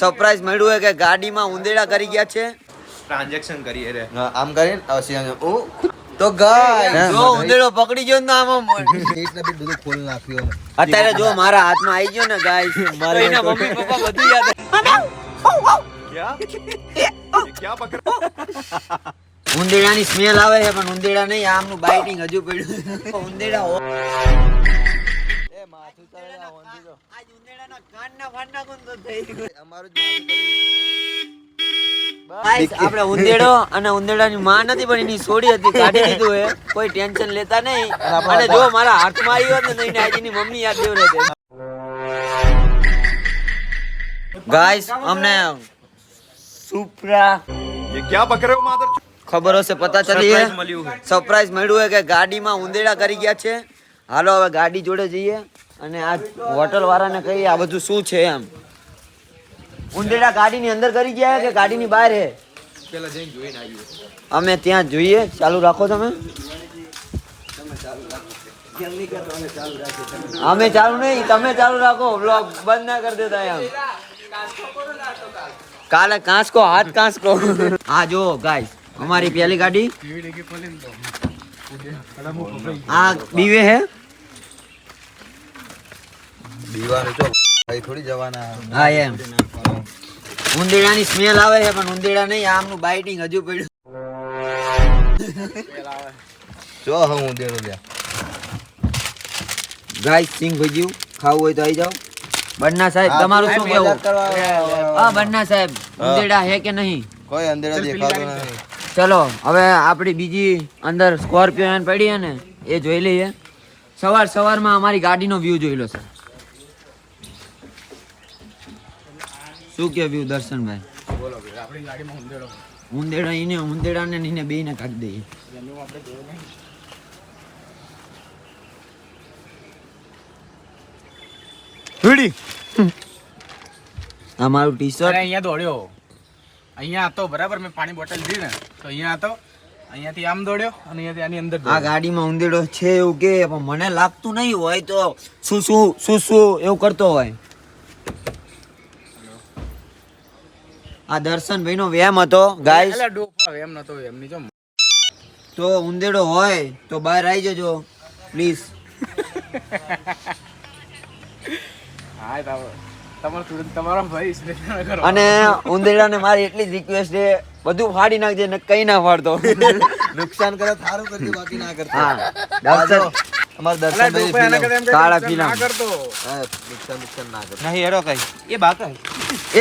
Surprise મળ્યું હે કે ગાડીમાં ઉંદેડા કરી ગયા છે. ટ્રાન્ઝેક્શન કરીએ રે આમ કરીને અવશ્ય ઓ તો ગાઈસ જો ઉંદેડો પકડી ગયો ને આમ સીટ ને બી બધું ખોલ નાખ્યું અત્યારે જો મારા હાથમાં આવી ગયો ને ગાઈસ મારે એના મમ્મી પપ્પા બધું યાદ ક્યાં પકડ ઉંદેડાની સ્મેલ આવે છે પણ ઉંદેડા નહીં આમનું બાઇટિંગ હજુ પડ્યું ઉંદેડા એ માથું તળા ઓંધી આજ ઉંદેડાના કાનના ફાડના કોણ તો થઈ અમારું જ ગાઈસ આપણે ઉંદેડો અને ઉંદેડાની માં નથી પણ એની સોડી હતી કાઢી દીધું હે કોઈ ટેન્શન લેતા નહીં અને જો મારા હાથમાં આવી હોત ને તો એને આજની મમ્મી યાદ દેવ રહેતે ગાઈસ અમને સુપ્રા ये क्या पकड़ रहे हो मादर ખબર હશે પતા ચલી હે સરપ્રાઈઝ મળ્યું હે કે ગાડીમાં ઉંદેડા કરી ગયા છે. હાલો હવે ગાડી જોડે જઈએ અને આ હોટલ વાળાને કહીએ આ બધું શું છે એમ. ઉંદેડા ગાડીની અંદર કરી ગયા કે ગાડીની બહાર હે પેલા જઈને જોઈને આવીએ અમે ત્યાં જોઈએ. ચાલુ રાખો તમે અમે ચાલુ નહીં તમે ચાલુ રાખો બ્લોગ બંધ ના કરી દેતા એમ કાલે કાંસકો હાથ કાંસકો હા જો ગાઈસ અમારી પહેલી ગાડી આ બીવે હે દીવાનું તો ભાઈ થોડી જવાના હા એમ ઉંદેડાની સ્મેલ આવે છે પણ ઉંદેડા નહીં આમનું બાઇટિંગ હજુ પડ્યું જો હું દેરો લ્યા ગાઈસ સિંગ ભજીયું ખાવું હોય તો આવી જાઓ. બન્ના સાહેબ તમારું શું કેવું? હા બન્ના સાહેબ ઉંદેડા હે કે નહીં? કોઈ અંધેરા દેખાતો નહીં. ચલો હવે આપણી બીજી અંદર સ્કોર્પિયો એન પડી હે ને એ જોઈ લઈએ. સવારમાં અમારી ગાડીનો વ્યૂ જોઈ લો સર. શું કે વ્યૂ દર્શનભાઈ? બોલો આપણી ગાડીમાં ઉંદેડાને એને બેયને કાઢી દઈએ. અમારું ટી શર્ટ અહીંયા દોડ્યો અહીંયા હતો બરાબર મેં પાણી બોટલ લીધી ને તો અહીંયા હતો અહીંયાથી આમ દોડ્યો અને અહીંયાથી આની અંદર આ ગાડીમાં ઉંદેડો છે એવું કે પણ મને લાગતું નહીં હોય તો શું એવું કરતો હોય. આ દર્શનભાઈ નો વ્યાયામ હતો ગાઈસ. એટલે ડોફા એમ નતો એમની જો તો ઉંદેડો હોય તો બહાર આવી જજો પ્લીઝ. હા તમારો સ્ટુડન્ટ તમારો ભાઈ સ્નેહ કરો અને ઉંદેડાને મારી એટલી જ રિક્વેસ્ટ છે બધું ફાડી નાખજે ને કઈ ના ફાડતો. નુકસાન કરે થારું કરજો બાકી ના કરતો. હા દર્શન અમાર દર્શન કાળા પીલા ના કરતો નુકસાન ના કરતો. નહીં હેરો કઈ એ બાકા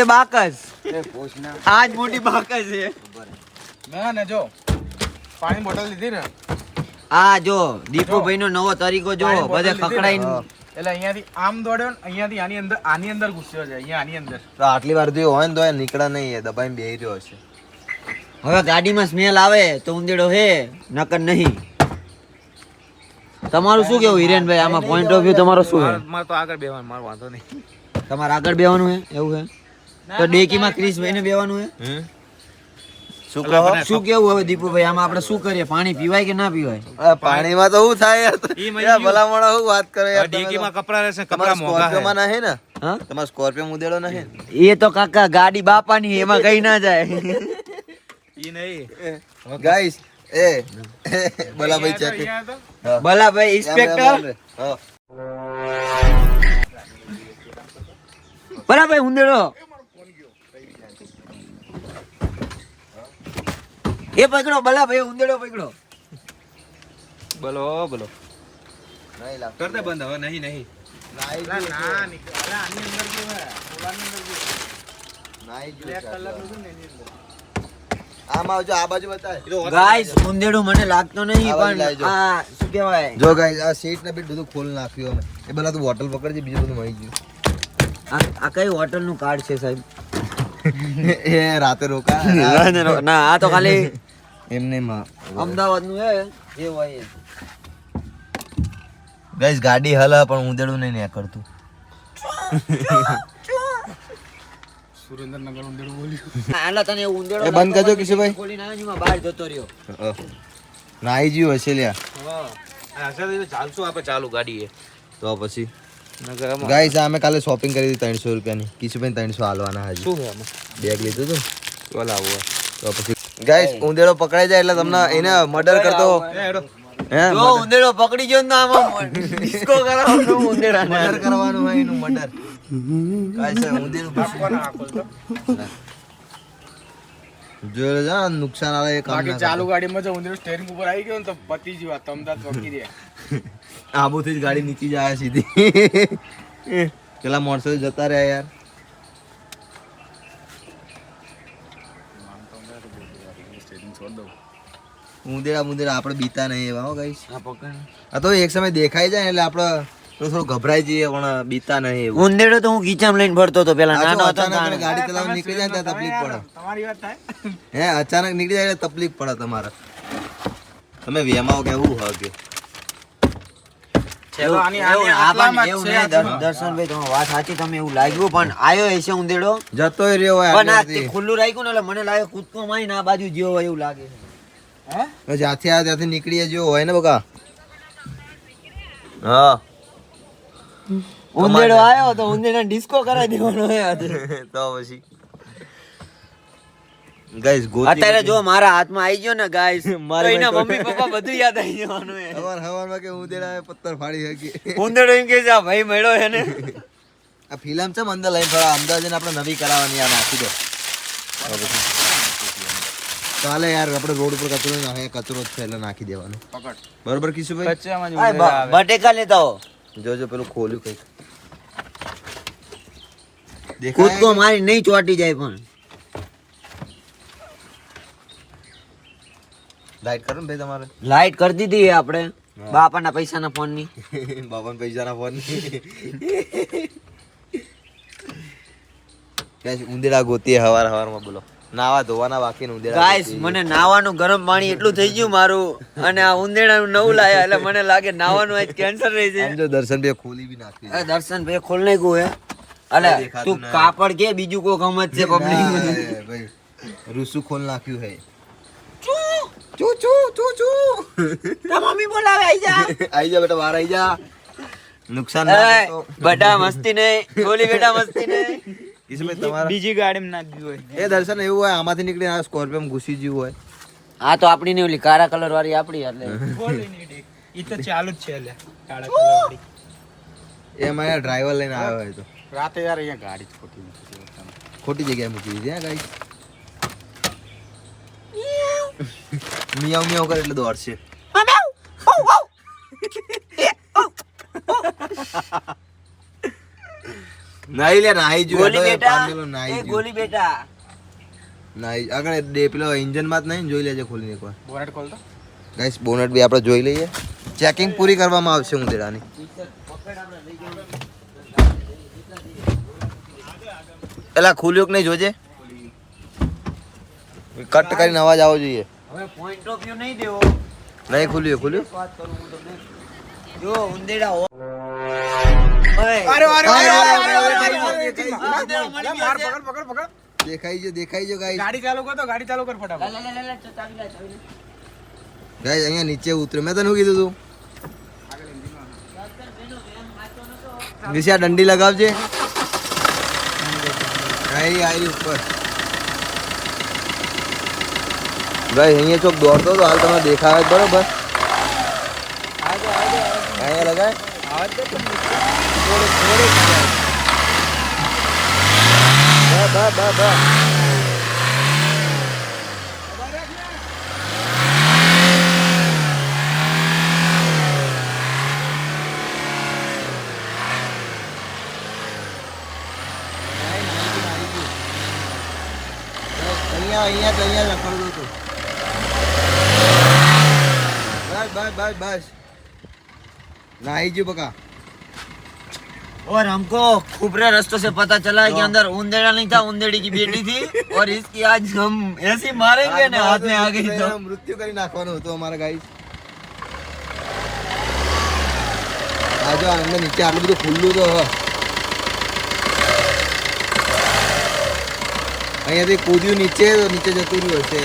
એ બાકસ એ પોષના આજ મોટી બાકસ છે. મેં ને જો પાણી બોટલ લીધી ને આ જો દીપુભાઈ નો નવો તરીકો જો બધે ખકડાઈને એટલે અહીંયાથી આમ દોડ્યો ને અહીંયાથી આની અંદર ઘૂસ્યો છે અહીંયા આની અંદર તો આટલી વાર જો હોય ને તો એ નીકળે નહીં એ દબાઈને બેહી રહ્યો છે. હવે ગાડીમાં સ્મેલ આવે તો ઉંદેડો હે નકર નહીં. તમારું શું કેવું હિરેનભાઈ આમાં પોઈન્ટ ઓફ વ્યૂ તમારો શું છે? મારે તો આગળ બેવાનું મારો વાંધો નહીં. તમારે આગળ બેવાનું હે એવું હે તો ડેકીમાં ક્રિશભાઈ ને બેવાનું હે. શું કહો? શું કેવું હવે દીપુભાઈ આમાં આપણે શું કરીએ? પાણી પીવાય કે ના પીવાય? પાણીમાં તો શું થાય યાર? ભલા મોણા શું વાત કરે યાર? ડીકીમાં કપડા રહેશે તમારા કપડા મોંઘા સ્કોર્પિયોમાં હે. નહીં ને? હા તમારા સ્કોર્પિયો મુદેડો નહીં? એ તો કાકા ગાડી બાપાની એમાં કઈ ના જાય. ઈ નહીં ગાઈસ એ બોલા ભાઈ ચેક ભલા ભાઈ ઇન્સ્પેક્ટર ભલા ભાઈ ઉંદેડો એ પકડો ભલા ભાઈ ઉંદેડો પકડો. બોલો બોલો નહીં લાગ કરતે બંધ હવે નહીં નહીં ના નીકળે આની અંદર જો હે ઓલાની અંદર જો બ્લેક કલરનું છે ને એની અંદર આમ આવજો આ બાજુ બતાય. ગાઈસ ઉંદેડું મને લાગતો નહીં આ બાજુ પણ લાવજો. આ શું કહેવાય જો ગાઈસ આ સીટ ને બી બધું ખોલ નાખ્યું અમે. એ પેલા તું બોટલ પકડજે બીજું બધું મળી ગયું. આ કઈ હોટલ નું કાર્ડ છે સાહેબ? એ રાતે રોકા ના આ તો ખાલી એમને અમદાવાદ નું હે એ હોય. ગાઈસ ગાડી હલા પણ ઉંદેડું નહીં ને કરતું. સુરેન્દ્રનગર ઉંદેડું બોલ્યું આલા તને ઉંદેડો એ બંધ કરજો કિશુભાઈ. ખોલીને આવ્યો છું, બહાર જતો રહ્યો. નાઈ જ્યું હશે લ્યા ચાલશું આપણે ચાલુ ગાડી એ તો પછી ગાઈસ અમે કાલે શોપિંગ કરી હતી 300 રૂપિયાની. કિશુભાઈ 300 હાલવાના હજી. શું છે આમાં? બેગ લીધું હતું તો લાવો. તો પછી ગાઈસ ઉંદેડો પકડાઈ જાય એટલે તમને એને મર્ડર કરતો હે જો ઉંદેડો પકડી ગયો ને આમાં ડિસ્કો કરાવવાનો ઉંદેડાને. મર્ડર કરવાનું હોય એનું મર્ડર. ગાઈસ ઉંદેડો જોયો જા નુકસાન આવે એ કામ બાકી ના ચાલુ ગાડીમાં જો ઊંધું સ્ટેરિંગ ઉપર આવી ગયો ને તો પતી જ વાત તમદાદ વકી રહ્યા. આબુથી જ ગાડી નીચે જાય સીધી. પેલા મોણસો જતા રહ્યા યાર. ઉંદેડા આપણે બીતા નહીં એવા હો ગાઈસ. આ તો એક સમય દેખાઈ જાય ને એટલે આપણે થોડું ગભરાઈ જઈએ પણ બીતા નહીં એવું. ઉંદેડો તો હું કીચામ લઈને ફરતો હતો પેલા આ નાનો જો હતો ને અચાનક તાણે. ગાડી ચલાવવા નીકળી જાય ને ત્યાં તકલીફ પડે. તમારી વાત થાય. હે અચાનક નીકળી જાય એટલે તકલીફ પડે તમારે. તમે વેમાઓ કેવું હોય કે ચલો આની એવું આટલામાં જ એવું છે નહીં, આજનો. દર્શનભાઈ તમારી વાત સાચી, તમે એવું લાગ્યું પણ આયો હશે ઉંદેડો જતોય રહ્યો હોય પણ આ આટલેથી. તે ખુલ્લું રાખ્યું ને એટલે મને લાગે કૂદકો મારીને આ બાજુ જ્યો હોય એવું લાગે છે. તો જ્યાંથી આ ત્યાંથી નીકળી જો હોય ને બકા. હા ઉંદેડો આયો તો ઉંદેડા ડિસ્કો કરાવી દેવાનો હે આજે. તો પછી ગાઈસ ગોતી અત્યારે જો મારા હાથમાં આવી ગયો ને ગાઈસ મારે એના ભાઈ મમ્મી પપ્પા બધું યાદ આવી જવાનું હે. હવારમાં કે ઉંદેડા પથ્થર ફાડી શકી. ઉંદેડો એમ કે છે આ ભાઈ મળ્યો હે ને. આ ફિલ્મ છે અંદર લઈને થોડા અમદાવાદ જઈને આપણે નવી કરાવવાની યાર નાખી દો. ચાલે યાર આપણે રોડ ઉપર કચરો નાખે કચરો જ છે એટલે નાખી દેવાનો. પકડ. બરોબર કિશુભાઈ. કચ્ચામાં જ આ ઉંદેડા આવે. બટેકા લેતા હો જોજો પેલું ખોલ્યું કઈક કૂદકો દેખાય. મારી નહીં ચોટી જાય પણ લાઈટ કરો ને ભાઈ તમારે. લાઈટ કરી દીધી હે આપણે બાપાના પૈસાના ફોન ની. બાબાના પૈસાના ફોન ઉંદેડા ગોતીએ હવારમાં બોલો. નાવા ધોવાના બાકી ને ઉંદેડા ગાઈસ ગોતીએ. મને નાવાનું ગરમ પાણી એટલું થઈ ગયું મારું અને આ ઉંદેડાનું નવું લાયા એટલે મને લાગે નાવાનું આજ કેન્સર રહી છે. આમ જો દર્શન ભાઈ ખોલી બી નાખી. એ દર્શન ભાઈ ખોલ નાખ્યું હે અલે દેખાતું તું ના. કાપડ કે બીજું કોઈ ગમત છે પબ્લિક ના, ભાઈ રૂસુ ખોલ નાખ્યું હે. ચૂ ચૂ ચૂ ચૂ. મમ્મી બોલાવે આઈ જા આઈ જા બેટા બહાર આઈ જા. નુકસાન ના એ, કરતો. બેટા મસ્તી નહીં ગોલી બેટા મસ્તી નહીં. કિશુભાઈ તમારા બીજી ગાડીમાં નાખી હોય. એ દર્શન એવું હોય આમાંથી નીકળી આ સ્કોર્પિયો ગુસી ગયું હોય. આ તો આપણી ને ઓલી કાળા કલર વાળી આપણી એટલે ઈ તો ચાલુ જ છે લે. કાળા કલરવાળી. એ મારા ડ્રાઈવર લઈને આવ્યો હોય તો રાતે યાર અહીંયા ગાડી જ ખોટી મૂકી છે. ખોટી જગ્યાએ મૂકી દીધી હા ગાઈસ. મિયાવ મિયાવ કરે એટલે દોડશે. નાઈ લે નાઈ જો ગોલી બેટા પામેલો નાઈ એ જો ગોલી બેટા નાઈ આગળ ડે પેલો એન્જિન માં જ નહીં જોઈ લેજે ખોલીને એકવાર. બોનેટ ખોલ તો. ગાઈસ બોનટ બી આપણે જોઈ લઈએ. ચેકિંગ પૂરી કરવામાં આવશે ઉંદેડાની. એલા ખુલ્યું કે નહીં જોજે. કટ કરીને અવાજ આવવો જોઈએ. હવે પોઈન્ટ ઓફ વ્યૂ નહીં દેવો નહીં ખુલ્યું ખુલ્યું. વાત કરું હું તમને જો ઉંદેડા હો ઓય અરે અરે અરે, અરે, અરે, ઉંદેડો મળી ગયો માર છે. પકડ પકડ પકડ. દેખાઈ જો ગાઈસ. ગાડી ચાલુ કર તો ગાડી ચાલુ કર ફટાફટ. લે, ચાવી લે, ચાવી લે. ગાઈસ અહીંયા નીચે ઉતર્યો મેં તને શું કીધું તું વિશે દંડી લગાવજે. આઈ ઉપર ગાઈસ અહીંયા ચોક દોડતો તો હાલ તમને દેખાય જ બરોબર. અહીંયા લગાય. બસ. અહીંયા લખડું હતું. બસ નાઈ ગયું બકા. और हमको ऊपरे रास्तों से पता चला कि अंदर उंदेड़ा नहीं था उंदेड़ी की बेटी थी और इसकी आज हम ऐसी मारेंगे ना हाथ में आ गई तो મૃત્યુ કરી નાખવાનું હતું અમારા ગાઈસ. આ જો અંદર નીચે આટલું બધું ખુલ્લું તો અહીંયાથી કૂદ્યું નીચે તો નીચે જતું રહ્યું હશે.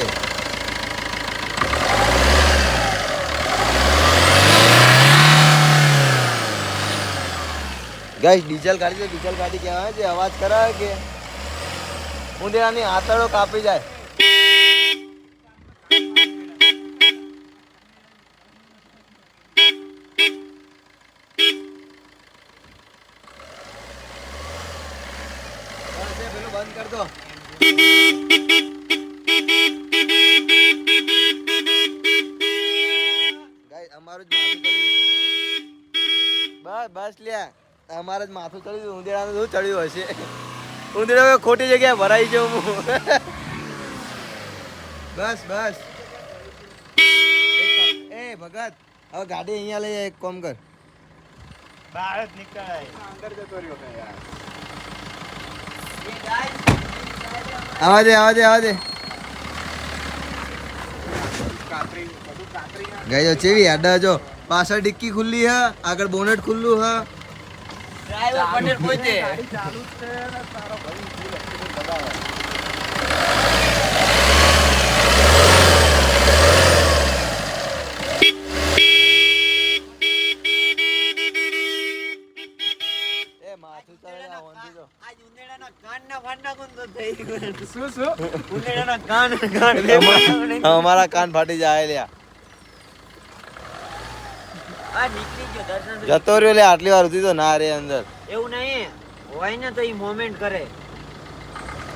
ગાઈસ ડીઝલ ગાડી તો ડીઝલ ગાડી કહેવાય છે, અવાજ કરાવે કે ઉંદેડાની આંતરડો કાપી જાય. પેલું બંધ કર દો. ગાઈસ અમારું જ માથું ચડ્યું. બસ લ્યા, અમારે જ માથું ચડ્યું. ઉંદેડાનું શું ચડ્યું હશે? ઉંદેડા ખોટી જગ્યાએ ભરાઈ જાઉં હું. બસ એ ભગત, હવે ગાડી અહીંયા લઈ એક કામ કર. બહાર જ નીકળાય અંદર જતો રહ્યો કે યાર. આવા દે ગઈ ચેવી આડા જો પાછળ ડિક્કી ખુલ્લી હ, આગળ બોનેટ ખુલ્લું હ. ડ્રાઈવર પટેલ પોતે ગાડી ચાલુ જ છે ને તારો ભાઈ ફૂલ એક્સિડન્ટ બતાવે. એ માથું ચડેલા હોંધી જો. આજ ઉંદેડાના કાનના ફાંડા કોણ તો થઈ ગયું. શું ઉંદેડાના કાન બે અમારા કાન ફાટી જાય લ્યા. આ નીકળી ગયો દર્શન. જતો રહ્યો લે, આટલી વાર સુધી તો ના રે અંદર. એવું નહીં હોય ને તો ઈ મોમેન્ટ કરે.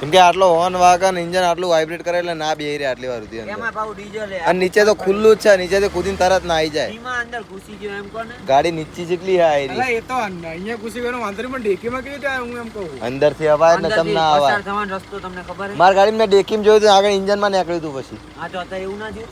કેમ કે આટલો હોર્ન વાગે ને ઇન્જન આટલું વાઇબ્રેટ કરે એટલે ના બેહી રે આટલી વાર સુધી અંદર. એમાં પાછું ડીઝલ અને નીચે તો ખુલ્લું જ છે, નીચેથી કૂદીને તરત ના આવી જાય. ધીમા અંદર ઘૂસી ગયો એમ કોને. ગાડી નીચી જેટલી હે આયરી. અલા એ તો અહીંયા ઘૂસી ગયો વાંધો નહીં, પણ ડેકીમાં કેવી રીતે આવ્યો હું એમ કહું. અંદરથી અવાજ ને અંદરથી તમને પસાર અવાજ. થવાનો રસ્તો તમને ખબર હે? મારી ગાડી મેં ડેકીમાં જોયું હતું, આગળ ઇન્જનમાં નીકળ્યું હતું પછી. હા તો અત્યારે એવું ના થયું.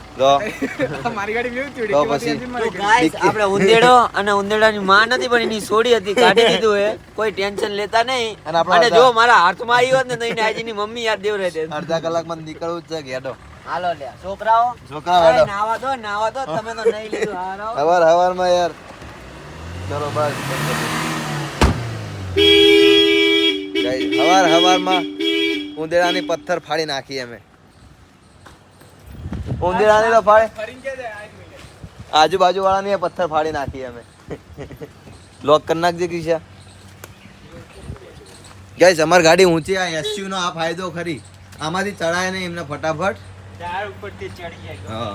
તો મારી ગાડી કેવી હતી તો ડેકીમાંથી પછી. engine તો માં નીકળી. ગાઈસ આપણે ઉંદેડો અને ઉંદેડાની માં નથી પણ એની સોડી હતી, કાઢી દીધું હે. કોઈ ટેન્શન લેતા નહીં. અને આપણો અને હતા. જો મારા હાથમાં આવી હોત ને તો એને આજની મમ્મી યાદ દેવ રહે. અડધા કલાકમાં નીકળવું જ છે ઘેડો. હાલો લ્યા છોકરાઓ છોકરાઓ અરે હેડો. નાવા દો તમે તો નહીં લીધું. હાલો હવારમાં યાર ચલો બસ. હવારમાં ઉંદેડાની પથ્થર ફાડી નાખી અમે. ઉંદેડાની તો ફાડી, ફરીને ક્યાં જાય? આ જ મિનિટ. આજુબાજુ વાળાની પથ્થર ફાડી નાખી અમે. લોક કરી નાખજે કિશા. ગાઈસ અમારી ગાડી ઊંચી, આ એસયુ નો આ ફાયદો ખરી, આમાંથી ચડાય નહીં એમને ફટાફટ. ટાયર ઉપરથી ચડી જાય. હા.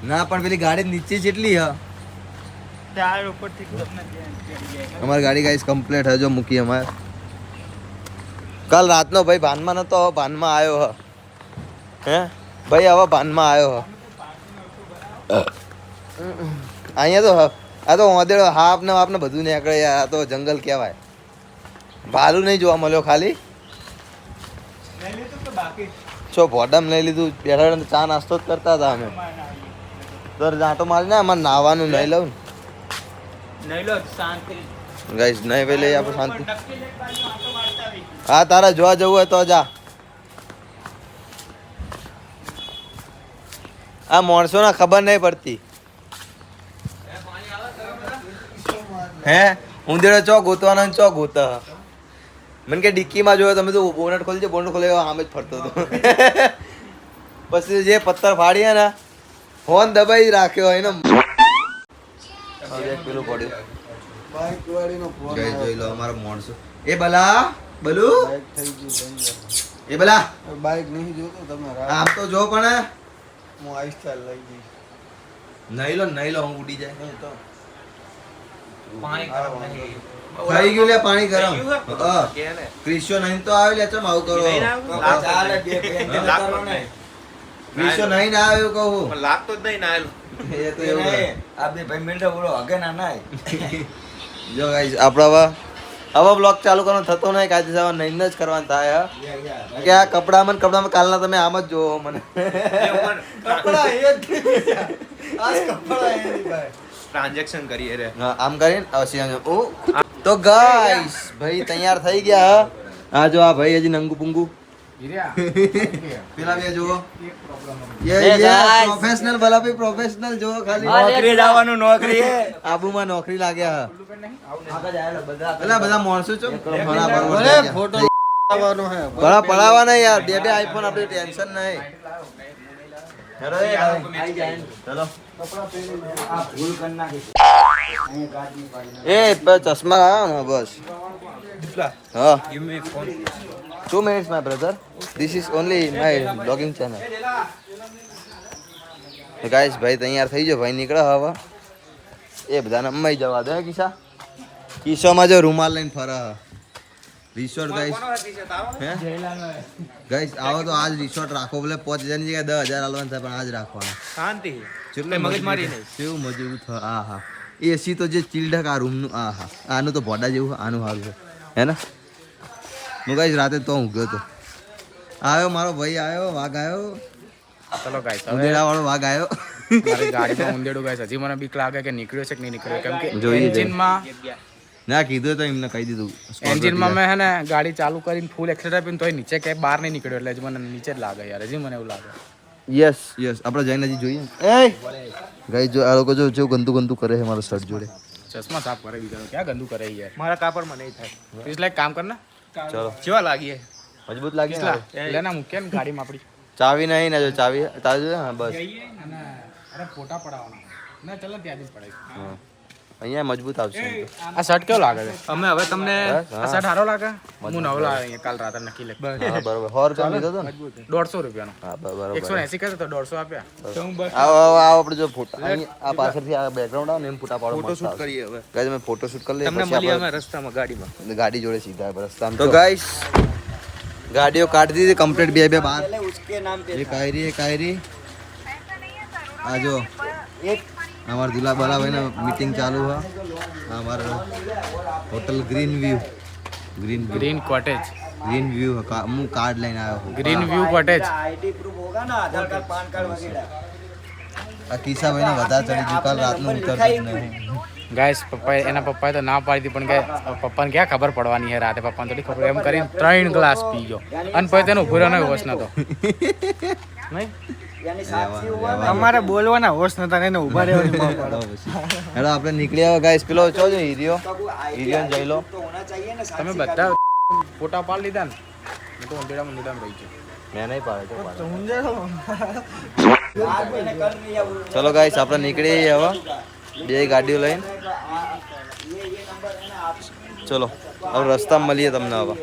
ના પણ પેલી ગાડી નીચે જેટલી હ. ટાયર ઉપરથી તમને ચડી જાય. અમારી ગાડી ગાઈસ કમ્પ્લીટ હજો મૂકી અમારે. કાલ રાતનો ભાઈ ભાનમાં નતો, હવે ભાનમાં આવ્યો હ. હે ભાઈ હવે ભાનમાં આવ્યો હ. અહીંયા તો આ તો ઓદેડો હાપ ને વાપ ને બધું નીકળે યાર. આ તો જંગલ કહેવાય. ભાલું નહીં જોવા મળ્યો ખાલી. લઈ લીધું કે બાકી? છો ભોડામ લઈ લીધું. બેઠા ચા નાસ્તો જ કરતા હતા અમે. દર જાંટો મારી ને અમારે નાવાનું નહીં લઉં નહીં લો શાંતિ. ગાઈસ નહીં ભાઈ લઈ આપણે શાંતિ. હા તારા જોવા જવું હોય તો જા. આ માણસો ના ખબર નહીં પડતી. હે ઉંદેડો ચો ગોતવાનો ને ચો ગોત. મને કે ડિક્કીમાં જોયો તમે તો બોનટ ખોલી છે, બોનટ ખોલી આમ જ ફરતો હતો. પછી જે પથ્થર ફાડીએ ને ફોન દબાઈ રાખ્યો એને. પેલું પડ્યું જોઈ લો અમારો માણસો. એ બલા બલુ એ બલા બાઈક નહીં જોતો તમે આમ તો જો પણ હું આઈસ્ટાર લઈ જઈશ. નહીં લો હું ઉડી જાય. પાણી ગરમ નહીં. થઈ ગયું લે પાણી ગરમ. ક્રિશિયો નહીં તો આવે લે ચમ આવું કરો. ક્રિશિયો નહીં ના આવ્યો કહું. લાગતો જ નહીં ના એ તો એવું હોય. આપણે ભાઈ મિલતા બોલો હગે ના નાય. જો ગાઈસ આપણે હવે બ્લોગ ચાલુ કરવાનો થતો નહીં, કાજે સવાર નહીં જ કરવાનું થાય. કે આ કપડામાં કાલના તમે આમ જ જોવો મને. કપડા એ જ આજ કપડા એ નહીં ભાઈ. ટ્રાન્ઝેક્શન કરીએ રે. હા, આમ કરીને અવશ્ય ઓ તો ગાઈસ ભાઈ તૈયાર થઈ ગયા. આ જો આ ભાઈ હજી નંગુ પુંગુ. પેલા બે જુઓ. પ્રોફેશનલ ભલા ભાઈ પ્રોફેશનલ જો ખાલી નોકરી લાવવાનું નોકરી હે. આબુમાં નોકરી લાગ્યા. આગળ આયેલા બધા પેલા બધા માણસો છો ભલે ફોટો લાવવાનો હે. ભલા પડાવવા નહીં યાર. બે આઈફોન આપણે ટેન્શન નહીં. હેલો એ આઈ જાય ચલો એ ચશ્મા આવ્યો ને બસ હા Give me phone. 2 minutes my brother, this is only my vlogging channel. તો ગાઈસ ભાઈ તૈયાર થઈ ગયો, ભાઈ નીકળે હવે એ બધાને અમ્માઈ જવા દે કિસ્સામાં જો રૂમાલ લઈને ફરે રિસોર્ટ ગાઈસ ગાઈસ આવો તો આજ રિસોર્ટ રાખો ભલે 5000 ની જગ્યાએ 10000 આલવાનું થાય પણ આજ રાખવાનો શાંતિ. કેટલું મગજમારી નહીં. કેવું મજબૂત આ હા એસી તો જે ચીલ્ડ આ રૂમનું આ હા આનું તો ભોડા જેવું આનું સારું છે હે ને હું ગાઈસ રાતે તો ઊંઘ્યો તો આવ્યો મારો ભાઈ આવ્યો વાઘ આવ્યો ચલો ગાઈસ હવે ઉંદેડા વાળો વાઘ આવ્યો મારી ગાડીમાં ઉંદેડું ગાઈસ હજી મને બીક લાગે કે નીકળ્યો છે કે નહીં નીકળ્યો કેમ કે જોઈ લીધું. એન્જિનમાં ના કીધું તો એમને કહી દીધું એન્જિનમાં મેં હે ને ગાડી ચાલુ કરીને ફૂલ એક્સેલેટર આપીને તોય નીચે કે બહાર નહીં નીકળ્યો એટલે હજી મને નીચે જ લાગે યાર હજી મને એવું લાગે યસ યસ આપણે જઈને હજી જોઈએ એ ગાઈસ જો આ લોકો જો જેવું ગંદુ ગંદુ કરે છે મારો શર્ટ જોડે ચશ્મા સાફ કરે બીજા ક્યાં ગંદુ કરે યાર મારા કાપડમાં નહીં થાય. એટલે એક કામ કર ને ચલો કેવા લાગીએ? મજબૂત લાગે ને હવે? લેના મૂક્યા ને ગાડીમાં આપણી ચાવી નહીં ને જો ચાવી તાજો હા બસ અરે ફોટા પડાવવાના ના ચાલો ત્યાં જ પડાય હા. અહીંયા મજબૂત આવશે એમ તો. આ શર્ટ કેવો લાગે છે અમે હવે તમને બસ, આ હા. શર્ટ સારો લાગે હું નવો લાવ્યો કાલ રાતે નક્કી લે હા બરોબર 100 રૂપિયા લીધો તો ને 150 રૂપિયાનો હા બરોબર 180 કહે તો 150 આપ્યા આવો આવો આવો આપણે જો ફોટા અહીં આ પાછળથી આ બેકગ્રાઉન્ડ આવે ને એમ ફોટા પાડો ફોટો શૂટ કરીએ હવે. ગાઈસ અમે ફોટો શૂટ કરી લઈએ તમને પછી મળીએ આપણે અમે રસ્તામાં ગાડીમાં. ગાડી જોડે સીધા રસ્તામાં તો ગાઈસ ગાડીઓ કાઢી દીધી કમ્પ્લીટ બે બે બાર ये कायरी आ जो हमारे दूल्हा वाला भाई ना मीटिंग चालू है हमारा hotel green view green cottage green view है मुँह कार्ड लाइन आया हो ગ્રીન વ્યૂ કોટેજ આ કિસ્સા ભાઈ ને વધારે ચડી ગયું કાલ રાતનું ઉતરતું જ નહીં ગાઈસ પપ્પાએ એના પપ્પાએ તો ના પાડી હતી પણ કે પપ્પાને ક્યાં ખબર પડવાની છે રાતે પપ્પાને થોડી ખબર એમ કરીને 3 ગ્લાસ પી ગયો અને પછી તેનો ઉભો રહેવાનો હોશ નતો નહીં અમારે બોલવાના હોશ નતા એને ઉભા રહેવાની હેલો આપણે નીકળી આવ્યા ગાઈસ પેલો ચો જો હીરિયો જઈ લો તમે બધા ફોટા પાડી લીધા ને મેં તો ઉંદેડામાં રહી ગયો મેં નહીં પાડે ચલો ગાઈસ આપણે નીકળી હવે બે ગાડીઓ લઈને ચલો હવે રસ્તામાં મળીએ તમને હવે